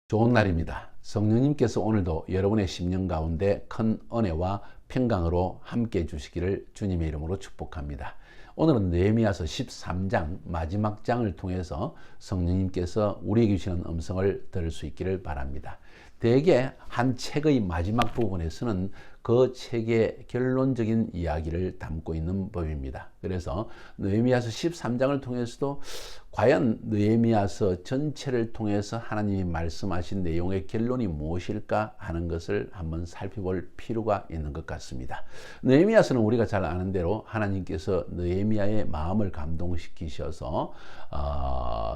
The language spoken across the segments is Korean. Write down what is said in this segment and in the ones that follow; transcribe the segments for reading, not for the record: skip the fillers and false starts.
좋은 날입니다. 성령님께서 오늘도 여러분의 심령 가운데 큰 은혜와 평강으로 함께 해주시기를 주님의 이름으로 축복합니다. 오늘은 느헤미야서 13장 마지막 장을 통해서 성령님께서 우리에게 주시는 음성을 들을 수 있기를 바랍니다. 대개 한 책의 마지막 부분에서는 그 책의 결론적인 이야기를 담고 있는 법입니다. 그래서 느헤미야서 13장을 통해서도 과연 느헤미야서 전체를 통해서 하나님이 말씀하신 내용의 결론이 무엇일까 하는 것을 한번 살펴볼 필요가 있는 것 같습니다. 느헤미야서는 우리가 잘 아는 대로 하나님께서 느헤미야의 마음을 감동시키셔서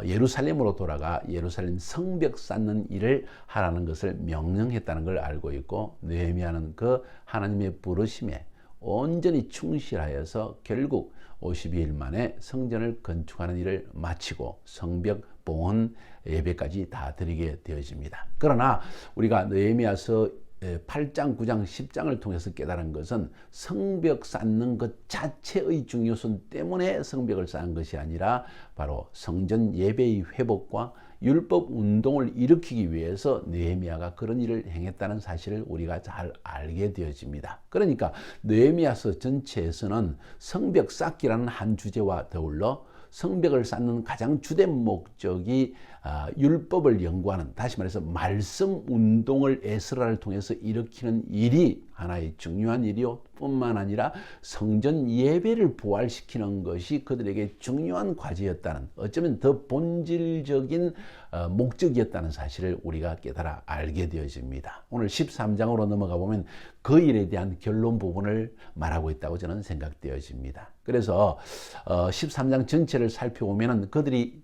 예루살렘으로 돌아가 예루살렘 성벽 쌓는 일을 하라는 것을 명령했다는 걸 알고 있고, 느헤미야는 그 하나님의 부르심에 온전히 충실하여서 결국 52일 만에 성전을 건축하는 일을 마치고 성벽 봉헌 예배까지 다 드리게 되어집니다. 그러나 우리가 느헤미야서 8장, 9장, 10장을 통해서 깨달은 것은 성벽 쌓는 것 자체의 중요성 때문에 성벽을 쌓은 것이 아니라 바로 성전 예배의 회복과 율법 운동을 일으키기 위해서 느헤미야가 그런 일을 행했다는 사실을 우리가 잘 알게 되어집니다. 그러니까 느헤미야서 전체에서는 성벽 쌓기라는 한 주제와 더불어 성벽을 쌓는 가장 주된 목적이 율법을 연구하는, 다시 말해서 말씀 운동을 에스라를 통해서 일으키는 일이 하나의 중요한 일이요 뿐만 아니라 성전 예배를 부활시키는 것이 그들에게 중요한 과제였다는, 어쩌면 더 본질적인 목적이었다는 사실을 우리가 깨달아 알게 되어집니다. 오늘 13장으로 넘어가 보면 그 일에 대한 결론 부분을 말하고 있다고 저는 생각되어집니다. 그래서 13장 전체를 살펴보면 그들이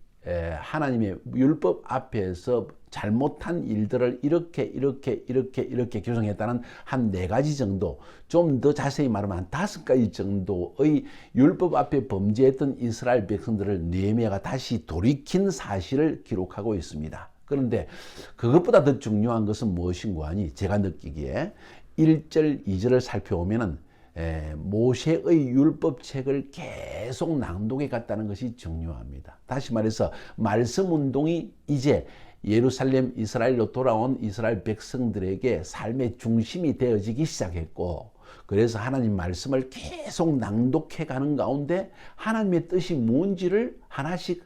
하나님의 율법 앞에서 잘못한 일들을 이렇게 규정했다는 한 4가지 정도, 좀 더 자세히 말하면 한 5가지 정도의 율법 앞에 범죄했던 이스라엘 백성들을 느헤미야가 다시 돌이킨 사실을 기록하고 있습니다. 그런데 그것보다 더 중요한 것은 무엇인가 하니, 제가 느끼기에 1절, 2절을 살펴보면은 모세의 율법책을 계속 낭독해 갔다는 것이 중요합니다. 다시 말해서 말씀 운동이 이제 예루살렘 이스라엘로 돌아온 이스라엘 백성들에게 삶의 중심이 되어지기 시작했고, 그래서 하나님 말씀을 계속 낭독해 가는 가운데 하나님의 뜻이 뭔지를 하나씩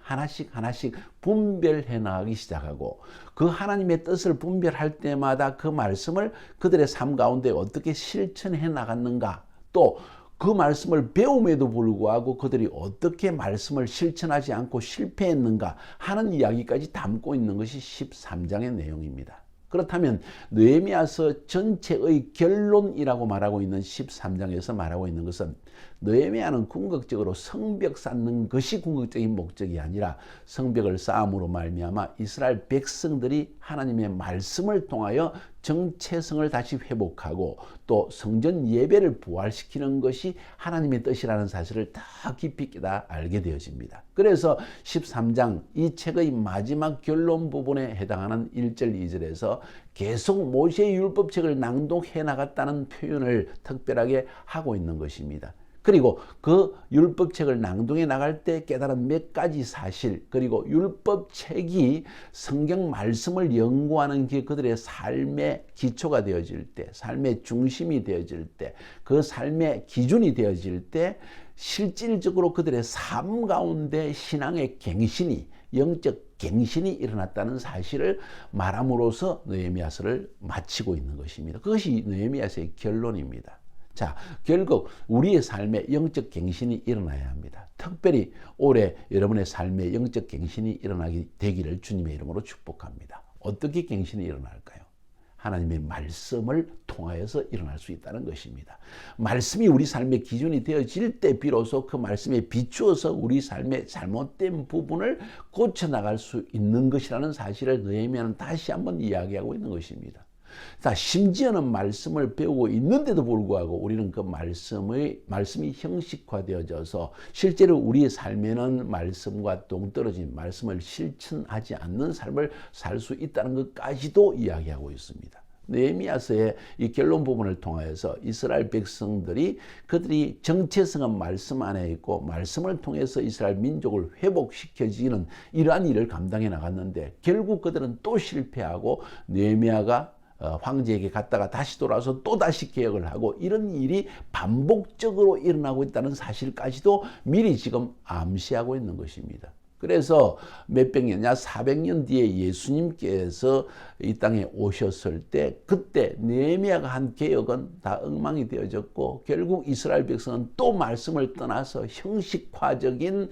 분별해 나가기 시작하고, 그 하나님의 뜻을 분별할 때마다 그 말씀을 그들의 삶 가운데 어떻게 실천해 나갔는가, 또 그 말씀을 배움에도 불구하고 그들이 어떻게 말씀을 실천하지 않고 실패했는가 하는 이야기까지 담고 있는 것이 13장의 내용입니다. 그렇다면 느헤미야서 전체의 결론이라고 말하고 있는 13장에서 말하고 있는 것은, 느헤미야는 궁극적으로 성벽 쌓는 것이 궁극적인 목적이 아니라 성벽을 쌓음으로 말미암아 이스라엘 백성들이 하나님의 말씀을 통하여 정체성을 다시 회복하고 또 성전 예배를 부활시키는 것이 하나님의 뜻이라는 사실을 다 깊이 깨달아 알게 되어집니다. 그래서 13장 이 책의 마지막 결론 부분에 해당하는 1절, 2절에서 계속 모세의 율법책을 낭독해 나갔다는 표현을 특별하게 하고 있는 것입니다. 그리고 그 율법책을 낭독해 나갈 때 깨달은 몇 가지 사실, 그리고 율법책이 성경 말씀을 연구하는 게 그들의 삶의 기초가 되어질 때, 삶의 중심이 되어질 때, 그 삶의 기준이 되어질 때 실질적으로 그들의 삶 가운데 신앙의 갱신이, 영적 갱신이 일어났다는 사실을 말함으로써 느헤미야서를 마치고 있는 것입니다. 그것이 느헤미야서의 결론입니다. 자, 결국 우리의 삶에 영적 갱신이 일어나야 합니다. 특별히 올해 여러분의 삶에 영적 갱신이 일어나게 되기를 주님의 이름으로 축복합니다. 어떻게 갱신이 일어날까요? 하나님의 말씀을 통하여서 일어날 수 있다는 것입니다. 말씀이 우리 삶의 기준이 되어질 때 비로소 그 말씀에 비추어서 우리 삶의 잘못된 부분을 고쳐나갈 수 있는 것이라는 사실을 느헤미야는 다시 한번 이야기하고 있는 것입니다. 자, 심지어는 말씀을 배우고 있는데도 불구하고 우리는 그 말씀이 형식화되어져서 실제로 우리의 삶에는 말씀과 동떨어진 말씀을 실천하지 않는 삶을 살 수 있다는 것까지도 이야기하고 있습니다. 느헤미야서의 이 결론 부분을 통해서 이스라엘 백성들이 그들이 정체성은 말씀 안에 있고 말씀을 통해서 이스라엘 민족을 회복시켜지는 이러한 일을 감당해 나갔는데 결국 그들은 또 실패하고 느헤미야가 황제에게 갔다가 다시 돌아와서 또다시 개혁을 하고 이런 일이 반복적으로 일어나고 있다는 사실까지도 미리 지금 암시하고 있는 것입니다. 그래서 몇백 년, 약 400년 뒤에 예수님께서 이 땅에 오셨을 때 그때 느헤미야가 한 개혁은 다 엉망이 되어졌고 결국 이스라엘 백성은 또 말씀을 떠나서 형식화적인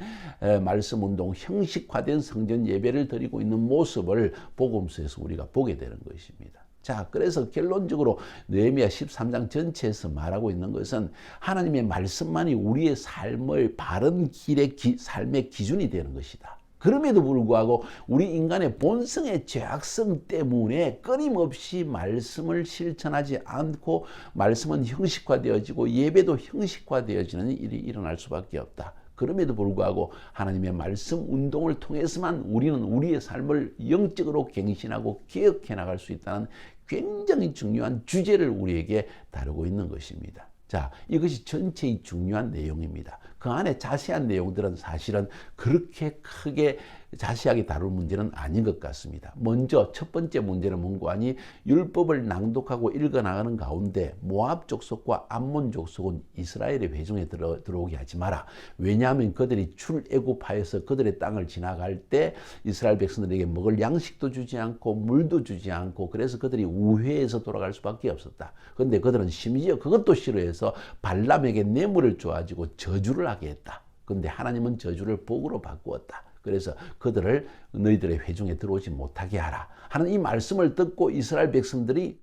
말씀 운동, 형식화된 성전 예배를 드리고 있는 모습을 복음서에서 우리가 보게 되는 것입니다. 자, 그래서 결론적으로 느헤미야 13장 전체에서 말하고 있는 것은 하나님의 말씀만이 우리의 삶의 바른 길의 삶의 기준이 되는 것이다. 그럼에도 불구하고 우리 인간의 본성의 죄악성 때문에 끊임없이 말씀을 실천하지 않고 말씀은 형식화되어지고 예배도 형식화되어지는 일이 일어날 수밖에 없다. 그럼에도 불구하고 하나님의 말씀 운동을 통해서만 우리는 우리의 삶을 영적으로 갱신하고 개혁해 나갈 수 있다는 굉장히 중요한 주제를 우리에게 다루고 있는 것입니다. 자, 이것이 전체의 중요한 내용입니다. 그 안에 자세한 내용들은 사실은 그렇게 크게 자세하게 다룰 문제는 아닌 것 같습니다. 먼저 첫 번째 문제는 뭔가 하니 율법을 낭독하고 읽어나가는 가운데 모압 족속과 암몬 족속은 이스라엘의 회중에 들어오게 하지 마라. 왜냐하면 그들이 출애굽하여서 그들의 땅을 지나갈 때 이스라엘 백성들에게 먹을 양식도 주지 않고 물도 주지 않고 그래서 그들이 우회해서 돌아갈 수밖에 없었다. 그런데 그들은 심지어 그것도 싫어해서 발람에게 뇌물을 줘가지고 저주를 하게 했다. 그런데 하나님은 저주를 복으로 바꾸었다. 그래서 그들을 너희들의 회중에 들어오지 못하게 하라 하는 이 말씀을 듣고 이스라엘 백성들이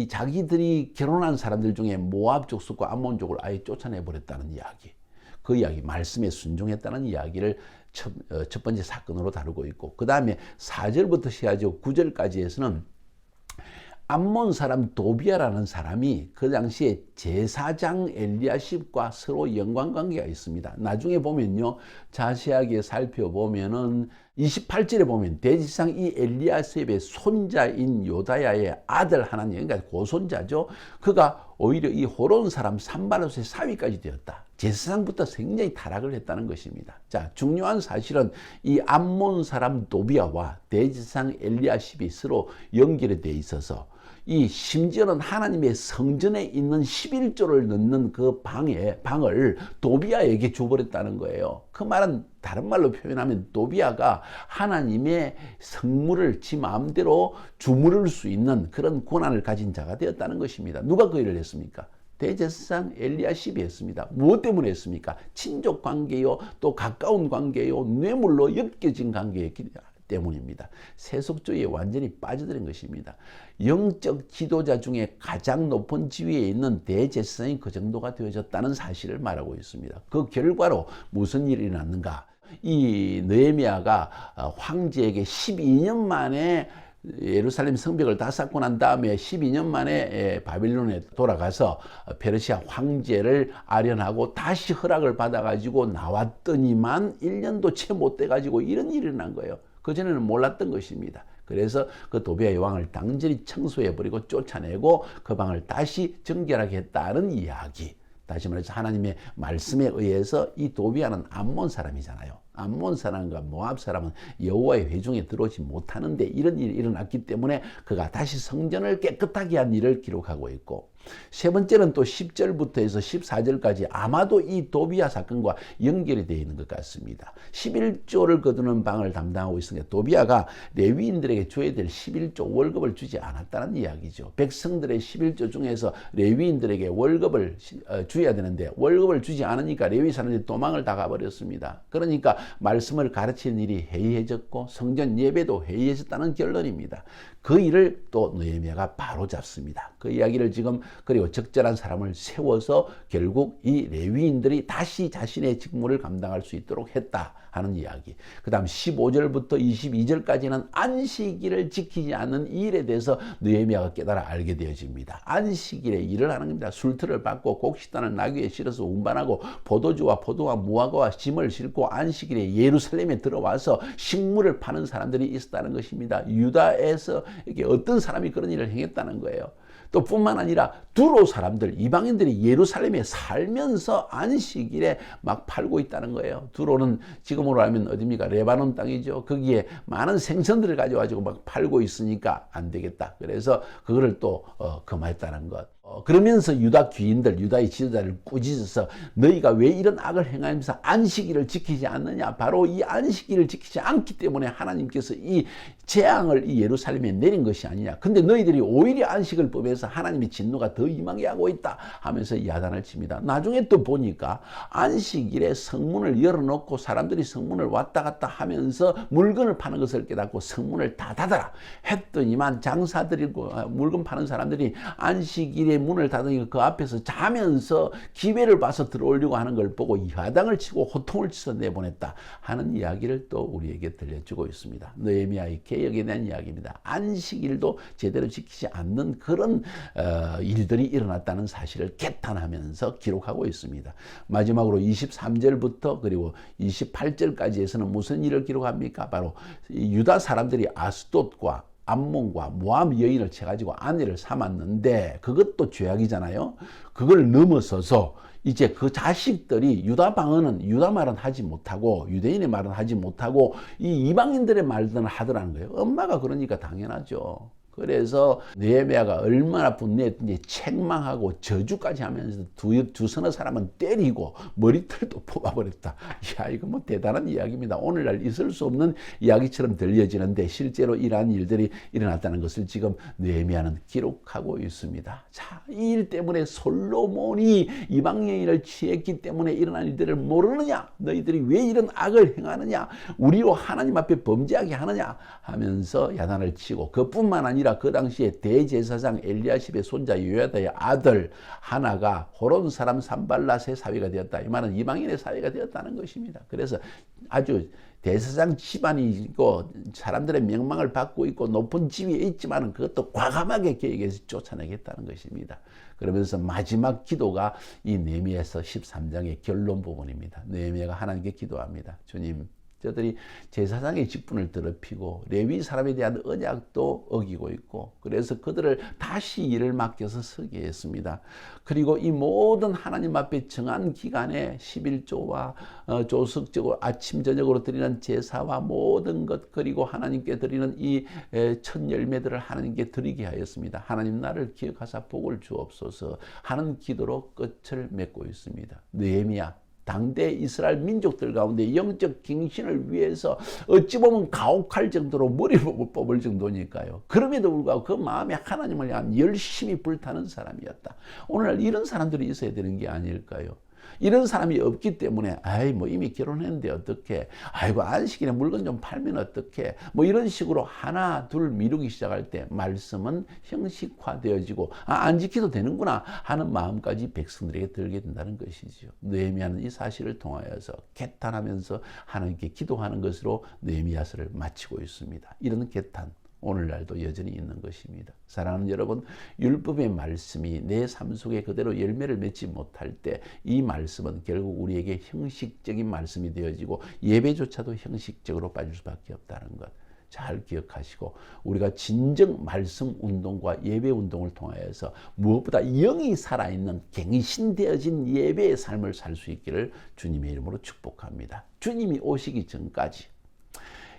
자기들이 결혼한 사람들 중에 모압 족속과 암몬 족을 아예 쫓아내버렸다는 이야기, 그 이야기, 말씀에 순종했다는 이야기를 첫 번째 사건으로 다루고 있고, 그 다음에 4절부터 시작하죠. 9절까지에서는 암몬 사람 도비아라는 사람이 그 당시에 제사장 엘리야십과 서로 연관관계가 있습니다. 나중에 보면요, 자세하게 살펴보면은 28절에 보면 대지상 이 엘리야십의 손자인 요다야의 아들 하나님, 그러니까 고손자죠. 그가 오히려 이 호론 사람 산발롯의 사위까지 되었다. 제사장부터 굉장히 타락을 했다는 것입니다. 자, 중요한 사실은 이 암몬 사람 도비아와 대지상 엘리야십이 서로 연결이 돼 있어서 이 심지어는 하나님의 성전에 있는 11조를 넣는 그 방을 도비아에게 줘버렸다는 거예요. 그 말은 다른 말로 표현하면 도비아가 하나님의 성물을 지 마음대로 주무를 수 있는 그런 권한을 가진 자가 되었다는 것입니다. 누가 그 일을 했습니까? 대제사장 엘리야십이 했습니다. 무엇 때문에 했습니까? 친족 관계요, 또 가까운 관계요, 뇌물로 엮여진 관계였기 때문입니다. 세속주의에 완전히 빠져들인 것입니다. 영적 지도자 중에 가장 높은 지위에 있는 대제사장이 그 정도가 되어졌다는 사실을 말하고 있습니다. 그 결과로 무슨 일이 일어났는가? 이 느헤미야가 황제에게 12년 만에 예루살렘 성벽을 다 쌓고 난 다음에 12년 만에 바빌론에 돌아가서 페르시아 황제를 아련하고 다시 허락을 받아가지고 나왔더니만 1년도 채 못 돼가지고 이런 일이 일어난 거예요. 그전에는 몰랐던 것입니다. 그래서 그 도비아의 왕을 당절히 청소해버리고 쫓아내고 그 방을 다시 정결하게 했다는 이야기. 다시 말해서 하나님의 말씀에 의해서 이 도비아는 암몬 사람이잖아요. 암몬 사람과 모압 사람은 여호와의 회중에 들어오지 못하는데 이런 일이 일어났기 때문에 그가 다시 성전을 깨끗하게 한 일을 기록하고 있고, 세 번째는 또 10절부터 해서 14절까지 아마도 이 도비아 사건과 연결이 되어 있는 것 같습니다. 11조를 거두는 방을 담당하고 있으니까 도비아가 레위인들에게 줘야 될 11조 월급을 주지 않았다는 이야기죠. 백성들의 11조 중에서 레위인들에게 월급을 줘야 되는데 월급을 주지 않으니까 레위 사람들이 도망을 다 가버렸습니다. 그러니까 말씀을 가르치는 일이 해이해졌고 성전 예배도 해이해졌다는 결론입니다. 그 일을 또 느헤미야가 바로 잡습니다. 그 이야기를 지금, 그리고 적절한 사람을 세워서 결국 이 레위인들이 다시 자신의 직무를 감당할 수 있도록 했다 하는 이야기. 그 다음 15절부터 22절까지는 안식일을 지키지 않는 이 일에 대해서 느헤미야가 깨달아 알게 되어집니다. 안식일에 일을 하는 겁니다. 술틀을 받고 곡식단을 나귀에 실어서 운반하고 포도주와 포도와 무화과와 짐을 싣고 안식일에 예루살렘에 들어와서 식물을 파는 사람들이 있었다는 것입니다. 유다에서 이렇게 어떤 사람이 그런 일을 행했다는 거예요. 또 뿐만 아니라 두로 사람들, 이방인들이 예루살렘에 살면서 안식일에 막 팔고 있다는 거예요. 두로는 지금으로 알면 어디입니까? 레바논 땅이죠. 거기에 많은 생선들을 가져가지고 막 팔고 있으니까 안 되겠다. 그래서 그거를 또 금했다는 것. 그러면서 유다 귀인들, 유다의 지도자를 꾸짖어서 너희가 왜 이런 악을 행하면서 안식일을 지키지 않느냐. 바로 이 안식일을 지키지 않기 때문에 하나님께서 이 재앙을 이 예루살렘에 내린 것이 아니냐. 근데 너희들이 오히려 안식을 범해서 하나님의 진노가 더 임하게 하고 있다 하면서 야단을 칩니다. 나중에 또 보니까 안식일에 성문을 열어놓고 사람들이 성문을 왔다 갔다 하면서 물건을 파는 것을 깨닫고 성문을 다 닫아라 했더니만 장사들이고 물건 파는 사람들이 안식일에 문을 닫으니까 그 앞에서 자면서 기회를 봐서 들어오려고 하는 걸 보고 야당을 치고 호통을 치서 내보냈다 하는 이야기를 또 우리에게 들려주고 있습니다. 느헤미야의 개혁에 대한 이야기입니다. 안식일도 제대로 지키지 않는 그런 일들이 일어났다는 사실을 개탄하면서 기록하고 있습니다. 마지막으로 23절부터 그리고 28절까지에서는 무슨 일을 기록합니까? 바로 유다 사람들이 아스돗과 암몬과 모압 여인을 쳐가지고 아내를 삼았는데 그것도 죄악이잖아요. 그걸 넘어서서 이제 그 자식들이 유다 방언은 유다 말은 하지 못하고 유대인의 말은 하지 못하고 이 이방인들의 말들은 하더라는 거예요. 엄마가 그러니까 당연하죠. 그래서 느헤미야가 얼마나 분노했든지 책망하고 저주까지 하면서 두 서너 사람은 때리고 머리털도 뽑아버렸다. 야, 이거 뭐 대단한 이야기입니다. 오늘날 있을 수 없는 이야기처럼 들려지는데 실제로 이러한 일들이 일어났다는 것을 지금 느헤미야는 기록하고 있습니다. 자, 이 일 때문에 솔로몬이 이방 여인을 취했기 때문에 일어난 일들을 모르느냐? 너희들이 왜 이런 악을 행하느냐? 우리로 하나님 앞에 범죄하게 하느냐? 하면서 야단을 치고 그뿐만 아니라 그 당시에 대제사장 엘리야십의 손자 요야다의 아들 하나가 호론 사람 산발랏의 사위가 되었다. 이 말은 이방인의 사위가 되었다는 것입니다. 그래서 아주 대제사장 집안이고 사람들의 명망을 받고 있고 높은 지위에 있지만 그것도 과감하게 계획해서 쫓아내겠다는 것입니다. 그러면서 마지막 기도가 이 느헤미야서 13장의 결론 부분입니다. 느헤미야가 하나님께 기도합니다. 주님, 저들이 제사장의 직분을 더럽히고 레위 사람에 대한 언약도 어기고 있고 그래서 그들을 다시 일을 맡겨서 서게 했습니다. 그리고 이 모든 하나님 앞에 정한 기간에 11조와 조석적으로 아침 저녁으로 드리는 제사와 모든 것 그리고 하나님께 드리는 이 첫 열매들을 하나님께 드리게 하였습니다. 하나님 나를 기억하사 복을 주옵소서 하는 기도로 끝을 맺고 있습니다. 느헤미야 당대 이스라엘 민족들 가운데 영적 갱신을 위해서 어찌 보면 가혹할 정도로 머리를 뽑을 정도니까요. 그럼에도 불구하고 그 마음에 하나님을 향한 열심히 불타는 사람이었다. 오늘날 이런 사람들이 있어야 되는 게 아닐까요? 이런 사람이 없기 때문에 뭐 이미 결혼했는데 어떻게 아이고 안식일에 물건 좀 팔면 어떻게 뭐 이런 식으로 하나 둘 미루기 시작할 때 말씀은 형식화되어지고 안 지켜도 되는구나 하는 마음까지 백성들에게 들게 된다는 것이죠. 느헤미야는 이 사실을 통하여서 개탄하면서 하나님께 기도하는 것으로 느헤미야서를 마치고 있습니다. 이런 개탄 오늘날도 여전히 있는 것입니다. 사랑하는 여러분, 율법의 말씀이 내 삶 속에 그대로 열매를 맺지 못할 때 이 말씀은 결국 우리에게 형식적인 말씀이 되어지고 예배조차도 형식적으로 빠질 수밖에 없다는 것 잘 기억하시고 우리가 진정 말씀 운동과 예배 운동을 통하여서 무엇보다 영이 살아있는 갱신되어진 예배의 삶을 살 수 있기를 주님의 이름으로 축복합니다. 주님이 오시기 전까지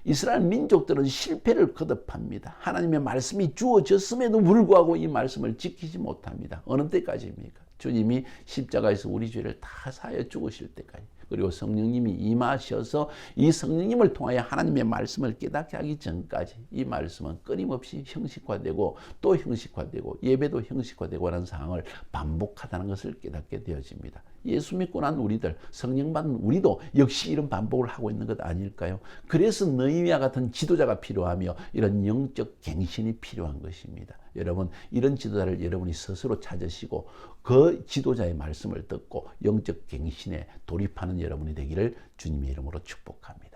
이스라엘 민족들은 실패를 거듭합니다. 하나님의 말씀이 주어졌음에도 불구하고 이 말씀을 지키지 못합니다. 어느 때까지입니까? 주님이 십자가에서 우리 죄를 다 사하여 죽으실 때까지 그리고 성령님이 임하셔서 이 성령님을 통하여 하나님의 말씀을 깨닫게 하기 전까지 이 말씀은 끊임없이 형식화되고 또 형식화되고 예배도 형식화되고 하는 상황을 반복하다는 것을 깨닫게 되어집니다. 예수 믿고 난 우리들, 성령 받은 우리도 역시 이런 반복을 하고 있는 것 아닐까요? 그래서 느헤미야 같은 지도자가 필요하며 이런 영적 갱신이 필요한 것입니다. 여러분, 이런 지도자를 여러분이 스스로 찾으시고 그 지도자의 말씀을 듣고 영적 갱신에 돌입하는 여러분이 되기를 주님의 이름으로 축복합니다.